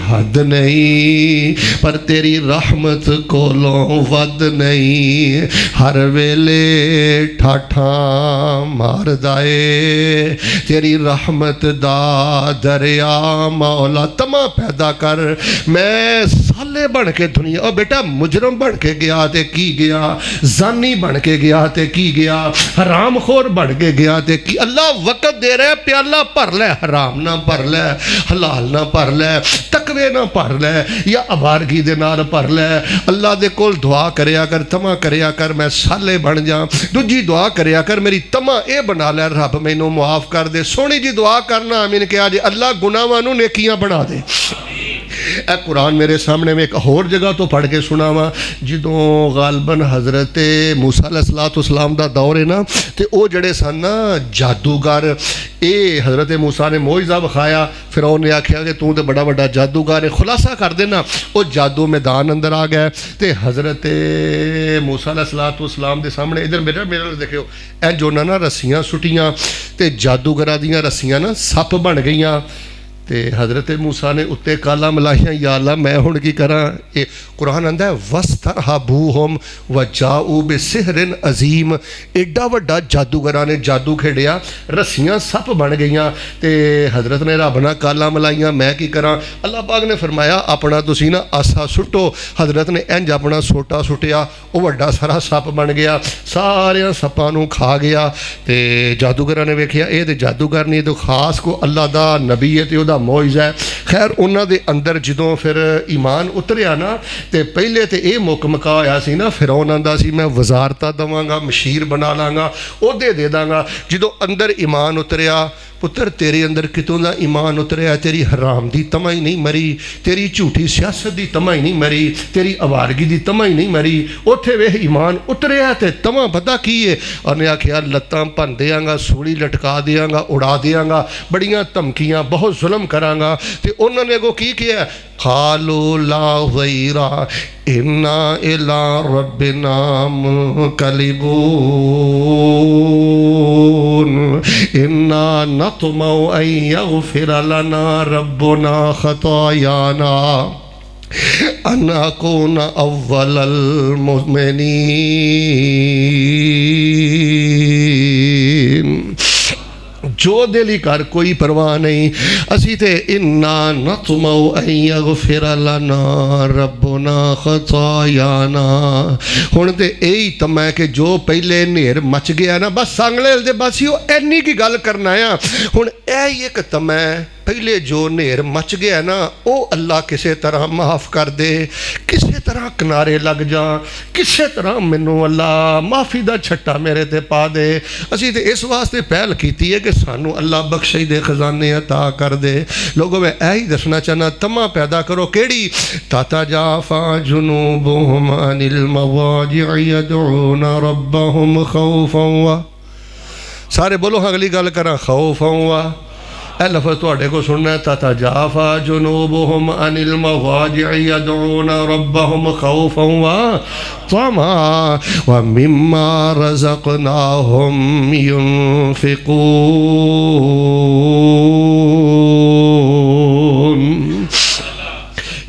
S1: हद नहीं, पर तेरी रहमत कोलों वध नहीं। हर वेले ठाठा मारदा ए तेरी रहमत दा दरिया मौला। तमा पैदा कर, मैं साले बन के दुनिया, और बेटा मुजरम बन के गया ते की गया, जानी बन के गया ते की गया, हराम खोर बन के गया ते की। अल्लाह वक़्त दे रहा है, प्याला भर लै, हराम ना भर लै, हलाल ना भर लै, तकवे ना भर लै, या अबारगी दे नाल भर लै। अल्लाह दे कोल दुआ करया कर, तमा करया कर मैं साले बन जा। दूजी दुआ करया कर, मेरी तमा ये बना लै रब मैनू मुआफ़ कर दे। सोहनी जी दुआ करना आमीन कहा जे, अल्लाह गुनाहां नूं नेकियां बना दे। ए कुरान मेरे सामने में एक होर जगह तो पढ़ के सुनावा, जदों गालबन हज़रत मूसा अलैहिस्सलाम दा दौर है ना, तो वो जड़े सन ना जादूगर, ये हज़रत मूसा ने मोइज़ा विखाया, फिर उन्हें आख्या कि तू तो बड़ा बड़ा जादूगर है, खुलासा कर देना। वो जादू मैदान अंदर आ गया, तो हज़रत मूसा अलैहिस्सलाम के सामने इधर मेरे मेरे देखियो ए जो ना रस्सियाँ सुटियाँ, तो जादूगरां दियां रस्सियाँ ना सप बन गई। तो हज़रत मूसा ने उत्ते काला मलाइया, या अल्लाह मैं हुण की करा। ये कुरान आंदा है वस्तरहबूहुम व जाऊ बिसिहरिन अजीम। एडा वड्डा जादूगरां ने जादू खेड़िया, रस्सियां सप बन गई। तो हज़रत ने रब नाल काला मलाइया, मैं की करा। अल्लाह पाक ने फरमाया अपना तुसी ना आसा सुटो। हज़रत ने इंज अपना सोटा सुटिया, वो वड्डा सारा सप बन गया, सारिया सपां नूं खा गया। तो जादूगरां ने वेखिया ये तो जादूगर नहीं, तो खास को अल्लाह दा नबी है, तो मोइज़ा है। खैर उन्हों दे अंदर जदों फिर ईमान उतरिया ना, तो पहले तो यह मुक मका होया सी ना, फिरौन आंदा सी मैं वजारता देवांगा, मशीर बना लाँगा, ओहदे दे दांगा। जदों अंदर ईमान उतरिया, पुत्र तेरे अंदर कितों का ईमान उतरिया, तेरी हराम की तमा ही नहीं मरी, तेरी झूठी सियासत की तमा ही नहीं मरी, तेरी आवारगी की तमा ही नहीं मरी, उत्थे वे ईमान उतरिया तो तमा पता की है। उन्हें आखिया लत्तां भन देंगा, सूली लटका देंगा, उड़ा देंगा, बड़ियां धमकियां, बहुत जुल्म करांगा। तो उन्होंने अगों की किया, खालो ला गैरा इन्ना इला रब्बिना मुनक़लिबून इन्ना नतमउ अन यग़फ़िर लना रब्बुना ख़तायाना अन अकून अव्वलल मुमिनीन। जो दिली कर कोई परवाह नहीं, असी ते इन्ना नतमउ अन यग़फ़िर लना रब्बुना ख़तायाना। हुण ते यही तमा है कि जो पहले नेर मच गया ना, बस सांगले दे बस ही इन्नी की गल करना है। हुण यही एक तमा है, पहले जो नेर मच गया ना वो अल्लाह किसी तरह माफ़ कर दे, किसी तरह किनारे लग जा, किसी तरह मैनू अल्लाह माफ़ी का छट्टा मेरे ते पा दे। असी तो इस वास्ते पहल की है कि सानू अल्लाह बख्शिश दे खजाने अता कर दे। लोगों मैं यही दसना चाहना, तमा पैदा करो केड़ी, ताता जाफा जुनूबुहुम अनिल मवाजिअ यदऊना रब्बहुम खौफन व, सारे बोलो हाँ अगली गल करा, खौफन व ए लफ्ज़ तुहाडे को सुनना है, ताता जाफा जुनूबुहुम अनिल मवाजिअ यदऊना रब्बहुम खौफन व तमा व मिम्मा रज़क़नाहुम युनफ़िक़ून।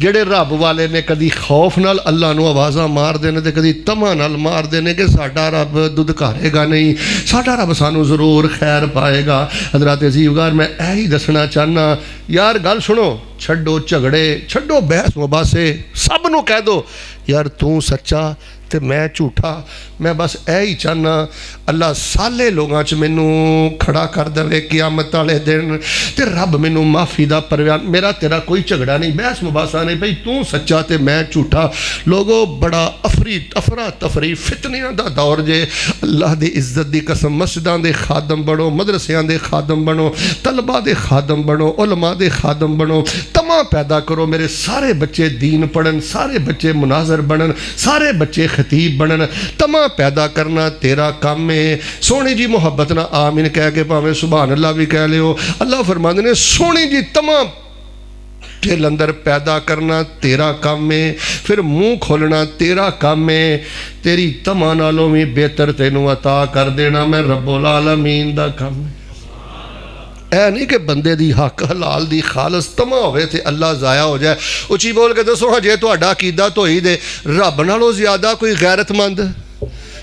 S1: जेड़े रब वाले ने कदी खौफ नाल अल्लाह नू आवाज़ां मारदे ने ते कदी तमा नाल मारदे ने कि साडा रब दुदकारेगा नहीं, साडा रब सानू जरूर खैर पाएगा। हज़रात अज़ीज़गार मैं यही दसना चाहना, यार गल सुनो, छड्डो झगड़े, छड्डो बहस मुबासे, सब नू कह दो यार तू सच्चा ते मैं झूठा। मैं बस यही चाहना अल्लाह साले लोगों च मैनू खड़ा कर दे क़यामत वाले दिन, ते रब मैनू माफ़ी का परवान, मेरा तेरा कोई झगड़ा नहीं, बहस मुबासा नहीं, भाई तू सच्चा ते मैं झूठा। लोगो बड़ा अफरा तफरी फितनियां दा दौर जे। अल्लाह की इज्जत की कसम, मस्जिदां दे खादम बनो, मदरसियां दे खादम बनो, तलबा दे खादम बनो, उलमा दे खादम बनो, तमा पैदा करो मेरे सारे बच्चे दीन पढ़न, सारे बच्चे मुनाजर बनन, सारे बच्चे खतीब बनन। तमा पैदा करना तेरा काम है। सोनी जी मुहब्बत ना आमीन कह के भावें सुभान अल्लाह भी कह लियो। अल्लाह फरमाते ने सोनी जी तमा दिल अंदर पैदा करना तेरा काम है, फिर मुंह खोलना तेरा काम है, तेरी तमा नालों भी बेहतर तेनू अता कर देना मैं रब्बुल आलमीन दा काम है। ऐ नहीं कि बंदे दी हक हलाल दी खालस तमा होवे ते अल्लाह ज़ाया हो जाए। उची बोल के दसो हाँ जे तुहाडा अकीदा धोई दे, रब नालों ज़्यादा कोई गैरतमंद,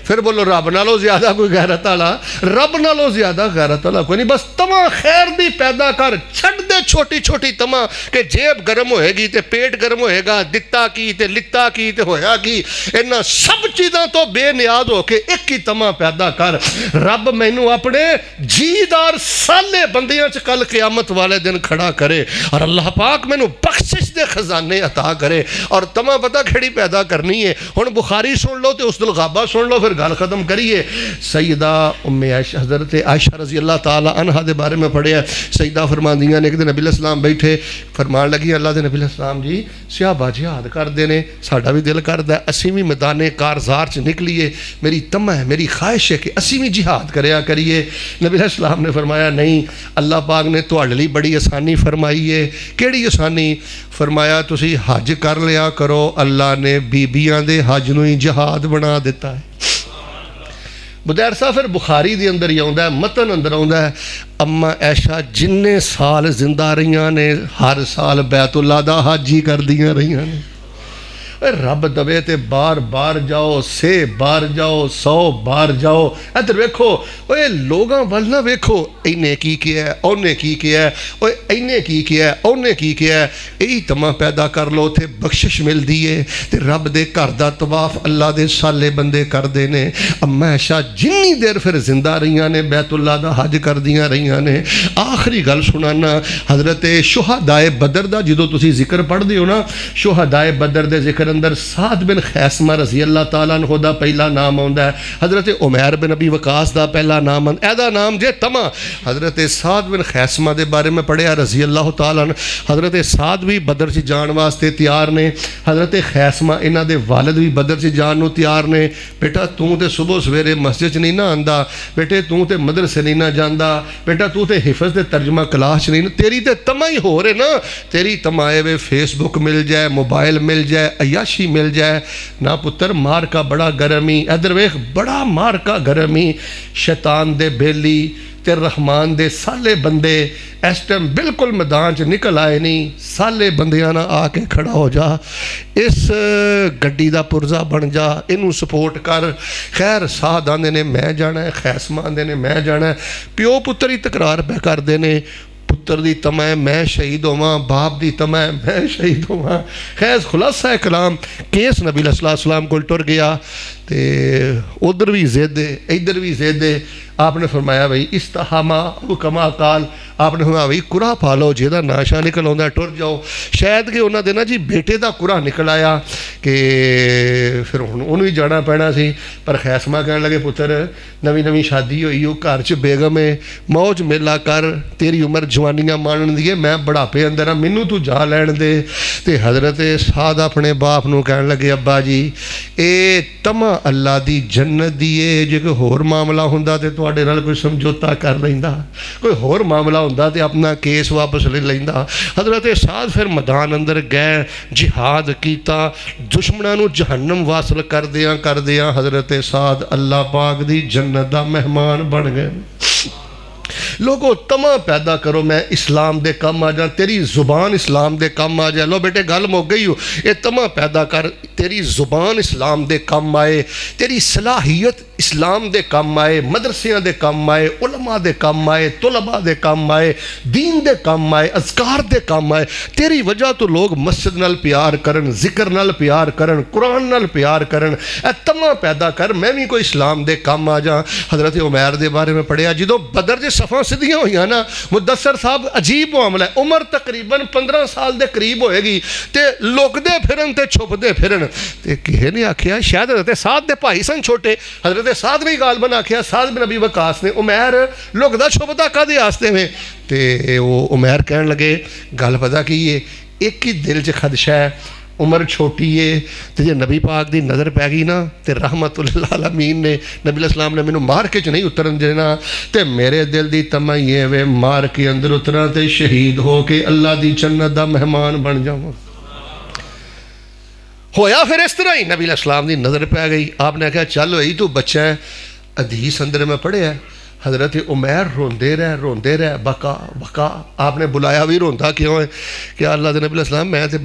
S1: फिर बोलो रब नालों ज़्यादा कोई गैरत वाला, रब नालों ज़्यादा गैरत वाला कोई नहीं। बस तमा खैर दी पैदा कर, छड़ दे छोटी छोटी तमा कि जेब गर्म होएगी तो पेट गर्म होएगा, दिता की ते लिता की ते होया की, इन्हां सब चीज़ों तो बेनियाज होके एक ही तमा पैदा कर, रब मैनू अपने जीदार साले बंदियां च कल क़यामत वाले दिन खड़ा करे और अल्लाह पाक मैनू बख्शिश दे खजाने अता करे। और तमा पता केड़ी पैदा करनी है, हुण बुखारी सुन लो तो उसदुल गाबा सुन लो, फिर गल खत्म करिए। सईदा उम्मे आयशा हज़रत आयशा रज़ी अल्लाह ताला अन्हा दे बारे में पढ़िया। सईदा फरमांदियां ने एक दिन नबी अलैहिस्सलाम बैठे, फरमान लगी अल्लाह दे नबी अलैहिस्सलाम जी सहाबा जिहाद करते हैं, साडा भी दिल करदा है असीं भी मैदाने कारज़ार च निकलीए, मेरी तमा है मेरी ख्वाहिश है कि असीं भी जिहाद करया करिए। नबी अलैहिस्सलाम ने फरमाया नहीं, अल्लाह पाक ने तुहाडे लई बड़ी आसानी फरमाई है। केड़ी आसानी? फरमाया तुसीं हज कर लिया करो, अल्लाह ने बीबियां दे हज नूं ही जिहाद बना दिता है। बुदैर साहब फिर बुखारी दे अंदर ही आउंदा है, मतन अंदर आउंदा है, अम्मा ऐशा जिन्ने साल जिंदा रहियां ने हर साल बैतुल्ला दा हज ही करदियां रहियां ने। रब दवे ते बार बार जाओ, से बार जाओ, 100 बार जाओ। इधर वेखो ओए लोगां वल ना वेखो, इन्हें की किया है, उन्हें की किया है, ओए इन्हें की किया है, उन्हें की किया है। यही तमा पैदा कर लो, थे बख्शिश मिलती है। ते रब दे घर दा तवाफ अल्लाह दे साले बंदे करते ने। अम्मा ऐशा जिन्नी देर फिर जिंदा रहियां ने बैतुल्ला दा हज करदियां रहियां ने। आखिरी गल सुनाना, हज़रत शुहदाए बदर दा जदों तुसीं जिक्र पढ़दे हो ना, शुहदाए बदर दे जिक्र अंदर साद बिन खैसमा रजी अल्लाह तआला अन्हु दा पहला नाम आउंदा है, हज़रत उमैर बिन अबी वकास दा पहला नाम एदा नाम जे तमा। हज़रत साद बिन खैसमा के बारे में पढ़िया रजी अल्लाह तआला अन्हु। हज़रत साद भी बदर च जान वास्ते तैयार ने, हज़रत खैसमा इन्हां दे वालिद भी बदर च जान नूं तैयार ने। बेटा तू तो सुबह सवेरे मस्जिद च नहीं ना आंदा, बेटे तू तो मदरसे नहीं ना जांदा, बेटा तू तो हिफज ते तर्जमा क्लास नहीं ना, तेरी तो तमा ही हो रहे ना। तेरी तमाए वे फेसबुक मिल जाए, मोबाइल मिल जाए, अयाशी मिल जाए ना पुत्र। मार का बड़ा गर्म ही इधर वेख, बड़ा मार का गर्म ही। शैतान दे बेली ते रहमान दे साले बंदे इस टाइम बिल्कुल मैदान च निकल आए नहीं। साले बंदियां ना आके खड़ा हो जा, इस गड्डी दा पुरजा बन जा, इनू सपोर्ट कर। खैर साद आंदे ने मैं जाना है, खैसमा आंदे ने मैं जाना है। प्यो पुत्र ही तकरार पै करते ने। पुत्र दी तमा मैं शहीद होवां, बाप दी तमा मैं शहीद होवां। खैर खुलासा कलाम केस नबी अलैहिस्सलाम कोल टुर गया ते उधर भी जिद इधर भी जिद। आपने फरमाया भाई इस्तहामा कमा काल, आपने फरमाया भाई कुरा पा लो, जिहदा नाशा निकल आउंदा टुर जाओ। शायद कि उन्होंने दे ना जी बेटे का कुरा निकल आया कि फिर हुण उन्होंने भी जाना पैना सी। पर खैसमा कहन लगे पुत्र नवी नवी शादी हुई हो, घर च बेगम है, मौज मेला कर, तेरी उम्र जवानियां माणन दी है, मैं बुढ़ापे अंदर हाँ, मैनू तू जा लैन दे। ते हज़रत साद अपने बाप नूं कहन लगे अब्बा जी ये तमा अल्लाह दी जन्नत दी है, जे कोई होर मामला हुंदा ते तुहाडे नाल कोई समझौता कर लैंदा, कोई होर मामला हुंदा ते अपना केस वापस ले लैंदा। हज़रत साद फिर मैदान अंदर गए, जिहाद कीता, दुश्मनां नूं जहन्नम वासल करदियां हज़रत साद अल्लाह पाक दी जन्नत दा मेहमान बन गए। लोगों तमा पैदा करो मैं इस्लाम दे कम आ जा, तेरी जुबान इस्लाम दे कम आ जाए। लो बेटे गल मुक गई हो, ये तमा पैदा कर, तेरी जुबान इस्लाम दे कम आए, तेरी सलाहियत इस्लाम दे कम आए, मदरसियां दे कम आए, उलमा दे कम आए, तुलबा दे कम आए, दीन दे कम आए, अज़कार दे कम आए। तेरी वजह तो लोग मस्जिद नाल प्यार करन, जिक्र नाल प्यार करन, कुरान नाल प्यार करन। ए तमा पैदा कर मैं भी कोई इस्लाम दे कम आ जा। हज़रत उमैर दे बारे में पढ़िया, जो बदर दे सफ़ां सिद्धियां हुई ना, मुदस्सर साहब अजीब मामला है, उम्र तकरीबन 15 साल के करीब होएगी ते लुकदे फिरन ते छुपदे फिरन। ते किसी ने आख्या शायद हज़रत साद दे भाई सन छोटे, हज़रत साद ने गालबन आख्या साद बिन अबी वकास ने उमैर लुकदा छुपदा कादे आस्ते में। ते वो उमैर कहन लगे गल पता की है, एक ही दिल च खदशा है, उम्र छोटी है, तो जे नबी पाक की नज़र पै गई ना तो रहमतुल आलमीन ने नबी अलैहिस्सलाम ने मैनू मार के च नहीं उतरन देना। तो मेरे दिल की तमा ही है वे मार के अंदर उतरा तो शहीद हो के अल्लाह की जन्नत का मेहमान बन जावां। होया फिर इस तरह ही नबी अलैहिस्सलाम की नज़र पै गई। आपने आख्या चल वही तू बच्चा है। हदीस अंदर मैं पढ़िया हज़रत उमैर रोंदे रह बका बका। आपने बुलाया भी रोंदा क्यों है कि अल्लाह के नबी अलैहिस्सलाम मैं तो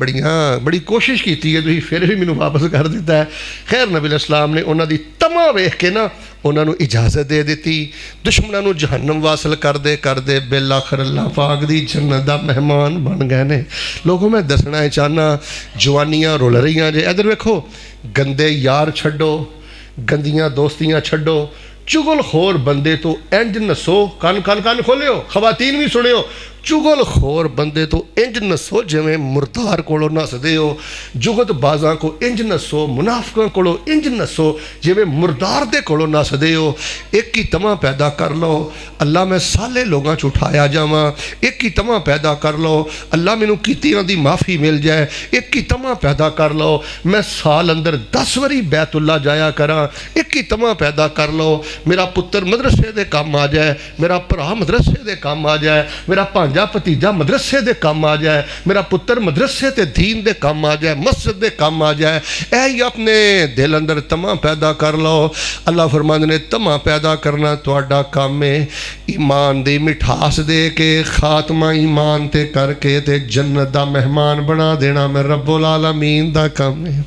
S1: बड़ी कोशिश की है, तुसीं फिर भी मैनू वापस कर दिता है। खैर नबी अलैहिस्सलाम ने उन्होंने तमा वेख के ना उन्होंने इजाज़त दे दी। दुश्मनों को जहन्नम वासल करते करते बिल आखिर अल्लाह पाक दी जन्नत दा मेहमान बन गए ने। लोगों मैं दसना चाहना जवानियां रुल रही जे। इधर वेखो गंदे यार छड्डो, गंदियां दोस्तियां छड्डो, चुगलखोर बंदे तो इंज नसो, कन कन कन खोलियो, खवातीन भी सुनियो, चुगलखोर बंदे तो इंज नसो जिवें मुर्दार कोलों नसदे हो, जुगत बाज़ां को इंज नसो, मुनाफिकां कोलों इंज नसो जिवें मुर्दार दे कोलों नसदे हो। एक ही तमा पैदा कर लो अल्लाह मैं साले लोगों च उठाया जावां, एक ही तमा पैदा कर लो अल्लाह मैनू कीतियां दी माफ़ी मिल जाए, एक ही तमा पैदा कर लो मैं साल अंदर 10 वारी बैतुल्ला जाया करा, एक ही तमा पैदा कर लो मेरा पुत्र मदरसे दे काम आ जाए, मेरा भरा मदरसे दे काम आ जाए, मेरा भांजा भतीजा मदरसे दे काम आ जाए, मेरा पुत्र मदरसे ते दीन दे काम आ जाए, मस्जिद दे काम आ जाए। ऐ अपने दिल अंदर तमा पैदा कर लो। अल्लाह फरमांदे ने तमा पैदा करना तुहाडा काम है, ईमान दी मिठास दे के खात्मा ईमान ते करके ते जन्नत दा मेहमान बना देना मैं रब्बुल आलमीन दा काम है।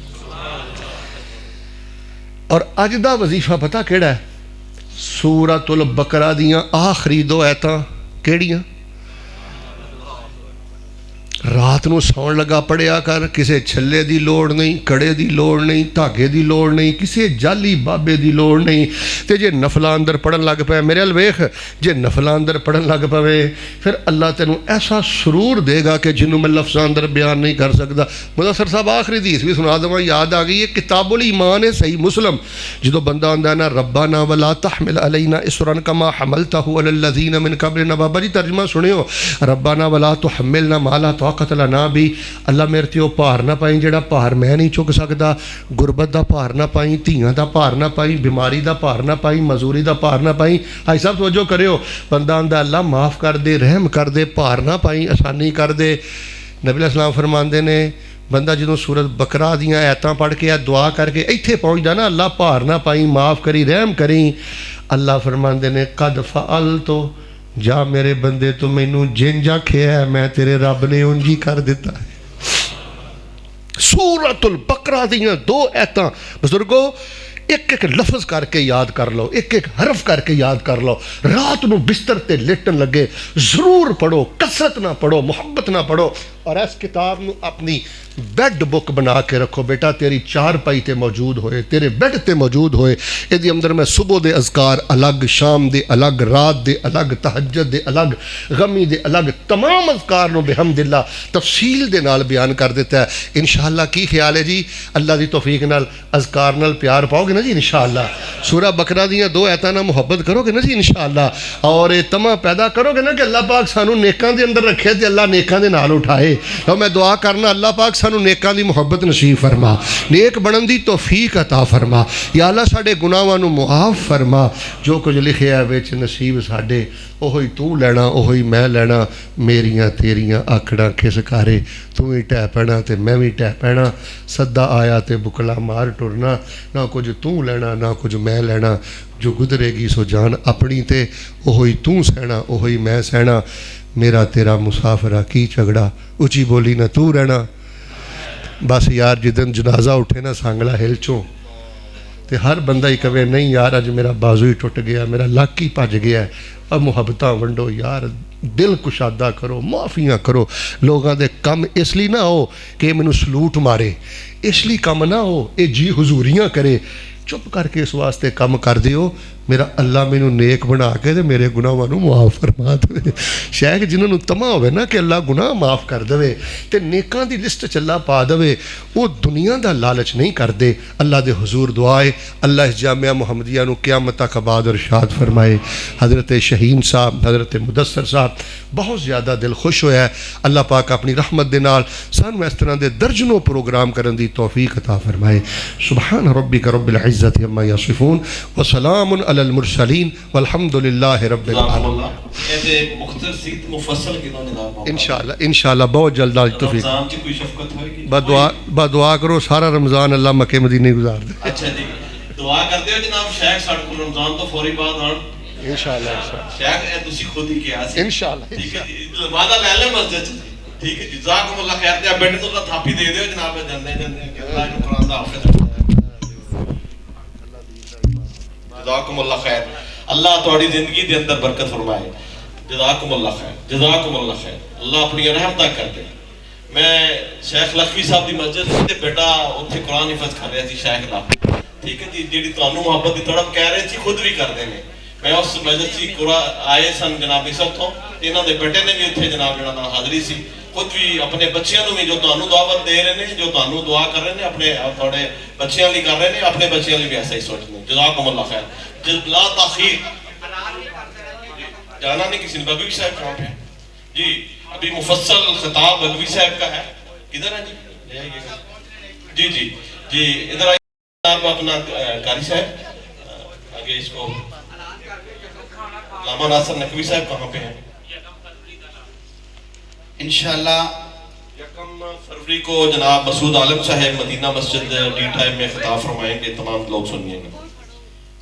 S1: और अज दा वजीफा पता केड़ा है? सूरतुल बकरा दियां आखिरी 2 आयतां केड़ियां? रात रात नूं सौण लगा पढ़िया कर, किसी छल्ले की लोड़ नहीं, कड़े की लोड़ नहीं, धागे की लोड़ नहीं, किसी जाली बाबे की लोड़ नहीं। तो जे नफलों अंदर पढ़न लग पे, मेरे अल वेख, जे नफलों अंदर पढ़न लग पवे फिर अल्लाह तेनों ऐसा सुरूर देगा कि जिन्हों मैं लफ्ज़ां अंदर बयान नहीं कर सकता। मुदस्सिर साहब आखिरी हदीस भी सुना देवां, याद आ गई है, किताबुल ईमान है सही मुस्लिम, जो बंदा आंदा ना रब्बाना वला तहमिल अलैना इसरन कमा हमलतहु अलल लज़ीना मिन क़ब्लिना। बाबा जी तर्जमा सुनियो, रब्बाना वला तुहम्मिलना मा ला ताक़त लना भी, अल्लाह मेरे ते वो भार ना पाई जिहड़ा भार मैं नहीं चुक सकदा, गुरबत दा भार ना पाई, धीआं दा भार ना पाई, बीमारी दा भार ना पाई, मजूरी दा भार ना पाई। हाई साहब तवज्जो करियो, बंदा आंदा अल्लाह माफ़ कर दे, रहम कर दे, भार ना पाई, आसानी कर दे। नबी अलैहिस्सलाम फरमांदे ने बंदा जो सूरत बकरा दियाँ आयतां पढ़ के दुआ करके इत्थे पहुँचदा ना, अल्लाह भार ना पाई, माफ़ करी, रहम करी, अल्लाह फरमांदे ने कद फअल तो जा मेरे बंदे तो मैनू जिंज आखिया है मैं तेरे रब ने उंज ही कर दिता है। सूरतुल बकरा दियाँ 2 आयतां बुजुर्गो एक एक लफ्ज़ करके याद कर लो, एक एक हरफ करके याद कर लो। रात को बिस्तर ते लेटन लगे जरूर पढ़ो, कसरत ना पढ़ो, मुहब्बत ना पढ़ो, और इस किताब में अपनी बैड बुक बना के रखो। बेटा तेरी चारपाई ते मौजूद होए, तेरे बैड ते मौजूद होए, ये अंदर मैं सुबह दे अज़कार अलग, शाम दे अलग, रात दे अलग, तहज्जुद दे अलग, गमी दे अलग, तमाम अज़कार नूं बिहम्दिल्लाह तफसील दे नाल बयान कर दिता है। इंशाअल्लाह की ख्याल है जी, अल्लाह की तौफीक नाल अज़कार नाल प्यार पाओगे ना जी इंशाअल्लाह। सूरह बकरा दियाँ 2 आयतां नाल मुहब्बत करोगे ना जी इंशाअल्लाह, और ये तमा पैदा करोगे ना कि अल्लाह पाक सानू नेकां दे अंदर रखे ते अल्लाह नेकां दे नाल उठाए। तो मैं दुआ करना अल्लाह पाक सानू नेकां दी मुहब्बत नसीब फरमा, नेक बनन दी तौफीक अता फरमा। या अल्लाह साडे गुनाहां नू मुआफ फरमा, जो कुछ लिखिया है विच नसीब साडे ओही तू लैना, ओही मैं लैना, मेरियां तेरियां आखड़ां खिसकारे, तू ही टह पैना ते मैं भी टह पैना, सद्दा आया ते बुकला मार टुरना, ना कुछ तू लैना ना कुछ मैं लैना, जो गुजरेगी सो जान अपनी ते ओही तू सहना ओही मैं सहना, मेरा तेरा मुसाफरा की झगड़ा, उची बोली ना तू रहना। बस यार जिदन जनाजा उठे ना सांगला हिल चों तो हर बंदा ही कहे नहीं यार अज मेरा बाजू ही टुट गया, मेरा लक ही भज गया, अब मुहब्बतां वंडो यार, दिल कुशादा करो, माफ़ियाँ करो। लोगों के कम इसलिए ना हो कि मैनू सलूट मारे, इसलिए कम ना हो ये जी हुजूरियाँ करे, चुप करके इस वास्ते कम कर दियो मेरा अल्लाह मैनू नेक बना के ते मेरे गुनाहां नू माफ़ फरमा दे। शायद जिन्होंने तमा होवे ना कि अल्लाह गुनाह माफ़ कर दे ते नेकां दी लिस्ट चला पा दे, वो दुनिया का लालच नहीं करते। अल्लाह दे हुजूर दुआए अल्लाह इस जामिया मुहम्मदिया नू क़यामत तक आबाद और शाद फरमाए। हज़रत शहीन साहब, हज़रत मुदस्सिर साहब बहुत ज़्यादा दिल खुश होया है। अल्लाह पाक अपनी रहमत दे नाल सानू इस तरह के दर्जनों प्रोग्राम करने की तौफीक अता फरमाए। सुबहान रब्बिक रब्बिल इज़्ज़ति अम्मा यसिफून व सलामुन अलल मुरसलीन वल्हम्दुलिल्लाहि रब्बिल आलमीन।
S2: ऐसे मुख्तसर सी मुफस्सल कितों निदान पाओ
S1: इंशाअल्लाह इंशाअल्लाह बहुत जल्द आज तौफीक।
S2: रमजान की कोई शफकत होएगी,
S1: दुआ करो सारा रमज़ान अल्लाह मक्के मदीने गुजार दे।
S2: अच्छा जी दुआ करते हो जनाब शेख साडे को रमजान तो फौरी बाद आन
S1: इंशाअल्लाह
S2: शेख ए तुसी खुद ही किया सी
S1: इंशाअल्लाह
S2: ठीक है जी, वादा ले ले मस्जिद च ठीक है जज़ाकुमुल्लाह खैर ते बेटे तो थापी दे दियो जनाब जंदे जंदे कि अल्लाह को कुरान दा हाफिज जज़ाकुमुल्लाह खैर, अल्लाह तुम्हारी जिंदगी के अंदर बरकत फरमाए। जज़ाकुमुल्लाह खैर, जज़ाकुमुल्लाह खैर, अल्लाह अपनी रहमत कर दे। मैं शेख लखवी साहब की मस्जिद ते बेटा उत्थे कुरान हिफज कर रहा सी शेख दा ठीक है जी, जिहड़ी तुहानू मुहब्बत की तड़प कह रहे सी खुद भी करते हैं। मैं उस मस्जिद सी कुरान आए सन जनाब सब तो इन्हों के बेटे ने भी उत्थे जनाब जिहड़ा ना हाज़री सी, खुद भी अपने बच्चों को भी जो तुहानू दावत दे रहे हैं, जो तुहानू दुआ कर रहे हैं, अपने थोड़े बच्चों लिए कर रहे हैं, अपने बच्चों लिए भी ऐसा ही सोचते। जज़ाकुमुल्लाह खैर, ला ताखीर जाना नहीं किसी ने। बगवी साहब कहाँ पे जी? अभी मुफस्सल खिताब बगवी साहब का है, किधर है जी? ले आइएगा जी जी जी, इधर आइए आप अपना कारी साहब आगे इसको। लामा नासर नकवी साहब कहाँ पे हैं? इंशाअल्लाह 1 फरवरी को जनाब मसूद आलम साहब मदीना मस्जिद टी टाइम में खिताब फरमाएंगे, तमाम लोग सुनिएगा।